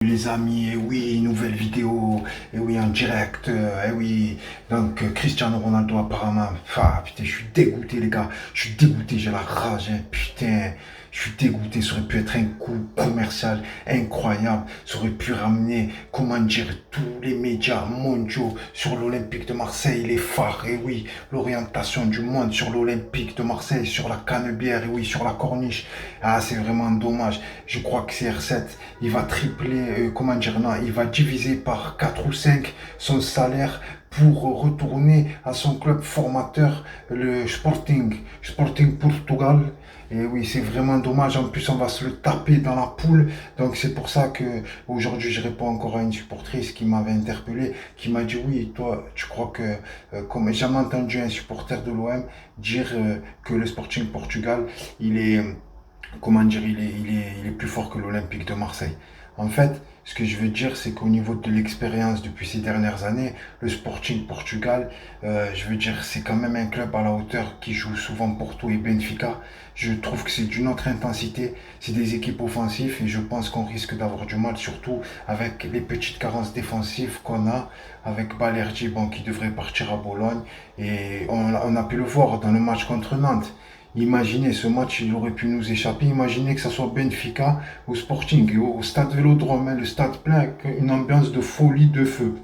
Les amis, et oui, nouvelle vidéo, et oui, en direct, et oui. Donc, Cristiano Ronaldo, apparemment, ah, putain, je suis dégoûté, les gars, je suis dégoûté, j'ai la rage, hein, putain, je suis dégoûté, ça aurait pu être un coup commercial incroyable, ça aurait pu ramener, comment dire, tous les médias mondiaux sur l'Olympique de Marseille, les phares, et oui, l'orientation du monde sur l'Olympique de Marseille, sur la Canebière, et oui, sur la Corniche. Ah, c'est vraiment dommage. Je crois que CR7, il va tripler, comment dire, non, il va diviser par 4 ou 5 son salaire pour retourner à son club formateur, le Sporting Portugal. Et oui, c'est vraiment dommage. En plus, on va se le taper dans la poule. Donc, c'est pour ça que aujourd'hui, je réponds encore à une supportrice qui m'avait interpellé, qui m'a dit oui, toi, tu crois que, comme j'ai jamais entendu un supporter de l'OM dire que le Sporting Portugal, il est comment dire, il est plus fort que l'Olympique de Marseille. En fait, ce que je veux dire, c'est qu'au niveau de l'expérience depuis ces dernières années, le Sporting Portugal, je veux dire, c'est quand même un club à la hauteur qui joue souvent Porto et Benfica. Je trouve que c'est d'une autre intensité, c'est des équipes offensives et je pense qu'on risque d'avoir du mal, surtout avec les petites carences défensives qu'on a, avec Balerdi, bon, qui devrait partir à Bologne. Et on a pu le voir dans le match contre Nantes. Imaginez, ce match, il aurait pu nous échapper. Imaginez que ça soit Benfica au Sporting, au stade Vélodrome, hein, le stade plein, avec une ambiance de folie, de feu.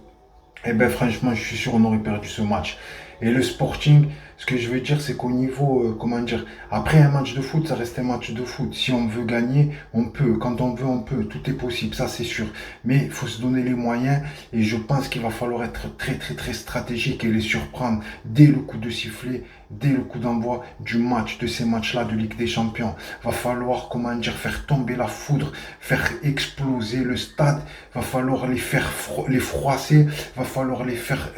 Eh ben franchement, je suis sûr on aurait perdu ce match. Et le Sporting, ce que je veux dire, c'est qu'au niveau, comment dire, après un match de foot, ça reste un match de foot. Si on veut gagner, on peut. Quand on veut, on peut. Tout est possible, ça c'est sûr. Mais il faut se donner les moyens. Et je pense qu'il va falloir être très, très, très stratégique et les surprendre dès le coup de sifflet, dès le coup d'envoi du match, de ces matchs-là de Ligue des Champions. Va falloir, comment dire, faire tomber la foudre, faire exploser le stade. Va falloir les faire les froisser. Va falloir les faire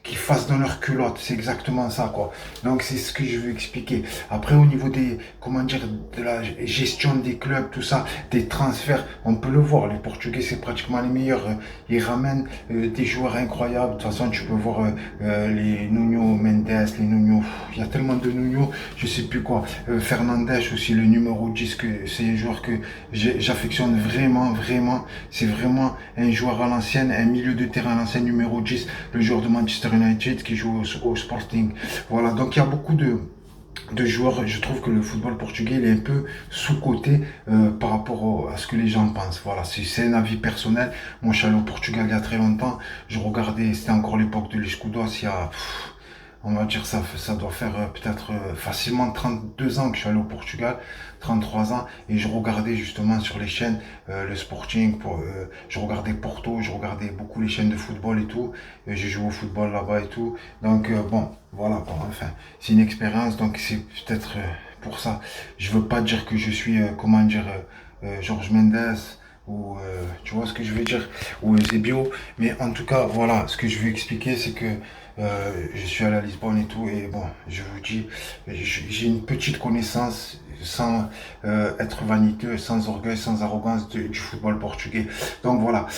qu'ils fassent dans leur culotte. C'est exactement ça, quoi. Donc, c'est ce que je veux expliquer. Après, au niveau des, comment dire, de la gestion des clubs, tout ça, des transferts, on peut le voir. Les Portugais, c'est pratiquement les meilleurs. Ils ramènent des joueurs incroyables. De toute façon, tu peux voir les Nuno Mendes, les Nuno. Il y a tellement de Nuno, je sais plus quoi. Fernandes aussi, le numéro 10, que c'est un joueur que j'affectionne vraiment, vraiment. C'est vraiment un joueur à l'ancienne, un milieu de terrain à l'ancienne, numéro 10, le joueur de Manchester United qui joue au Sporting. Voilà, donc il y a beaucoup de joueurs. Je trouve que le football portugais il est un peu sous-coté par rapport à ce que les gens pensent. Voilà, c'est un avis personnel. Moi, je suis allé au Portugal il y a très longtemps. Je regardais, c'était encore l'époque de l'Escudos, il y a on va dire ça doit faire peut-être facilement 32 ans que je suis allé au Portugal, 33 ans, et je regardais justement sur les chaînes le Sporting, je regardais Porto, je regardais beaucoup les chaînes de football et tout, j'ai joué au football là-bas et tout, donc bon, voilà quoi, enfin, c'est une expérience, donc c'est peut-être pour ça. Je veux pas dire que je suis, comment dire, Georges Mendes, ou tu vois ce que je veux dire, ou Eusebio, mais en tout cas, voilà, ce que je veux expliquer, c'est que je suis allé à Lisbonne et tout, et bon, je vous dis, j'ai une petite connaissance sans être vaniteux, sans orgueil, sans arrogance du football portugais. Donc voilà.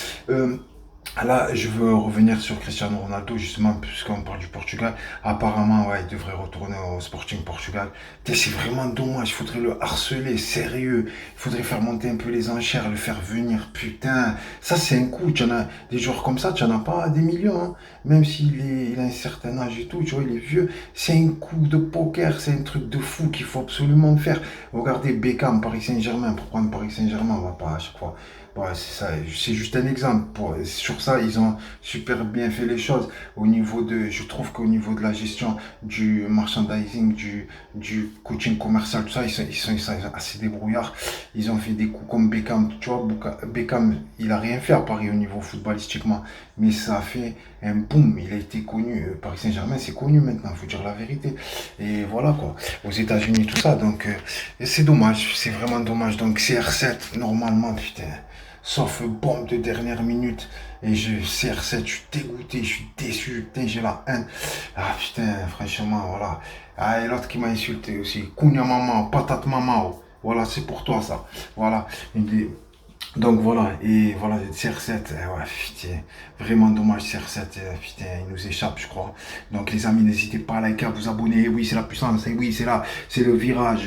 Là, je veux revenir sur Cristiano Ronaldo, justement, puisqu'on parle du Portugal. Apparemment, ouais, il devrait retourner au Sporting Portugal. C'est vraiment dommage, il faudrait le harceler, sérieux. Il faudrait faire monter un peu les enchères, le faire venir, putain. Ça, c'est un coup, tu en as des joueurs comme ça, tu en as pas des millions, hein. Même il a un certain âge et tout, tu vois, il est vieux. C'est un coup de poker, c'est un truc de fou qu'il faut absolument faire. Regardez Beckham, Paris Saint-Germain, pour prendre Paris Saint-Germain, on va pas à chaque fois. Ouais, c'est ça, c'est juste un exemple. Sur ça, ils ont super bien fait les choses. Je trouve qu'au niveau de la gestion du merchandising, du coaching commercial, tout ça, ils sont assez débrouillards. Ils ont fait des coups comme Beckham. Tu vois, Beckham, il a rien fait à Paris au niveau footballistiquement. Mais ça a fait un boom. Il a été connu. Paris Saint-Germain, c'est connu maintenant, il faut dire la vérité. Et voilà quoi. Aux États-Unis, tout ça. Donc, c'est dommage. C'est vraiment dommage. Donc, CR7, normalement, putain. Sauf bombe de dernière minute. Et CR7, je suis dégoûté, je suis déçu, putain, j'ai la haine. Ah putain, franchement, voilà. Ah, et l'autre qui m'a insulté aussi. Kounia Mama, patate Mama. Voilà, c'est pour toi ça. Voilà. Donc voilà, et voilà, CR7, ouais, putain, vraiment dommage, CR7, putain, il nous échappe, je crois. Donc les amis, n'hésitez pas à liker, à vous abonner. Et oui, c'est la puissance, et oui, c'est là, c'est le virage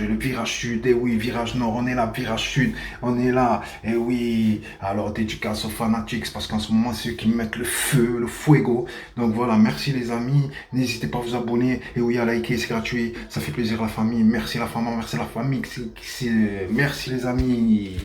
sud, et oui, virage nord, on est là, virage sud, on est là, et oui. Alors, dédicace aux fanatics, parce qu'en ce moment, c'est eux qui mettent le feu, le fuego. Donc voilà, merci les amis, n'hésitez pas à vous abonner, et oui, à liker, c'est gratuit, ça fait plaisir à la famille. Merci la famille, merci la famille, merci les amis.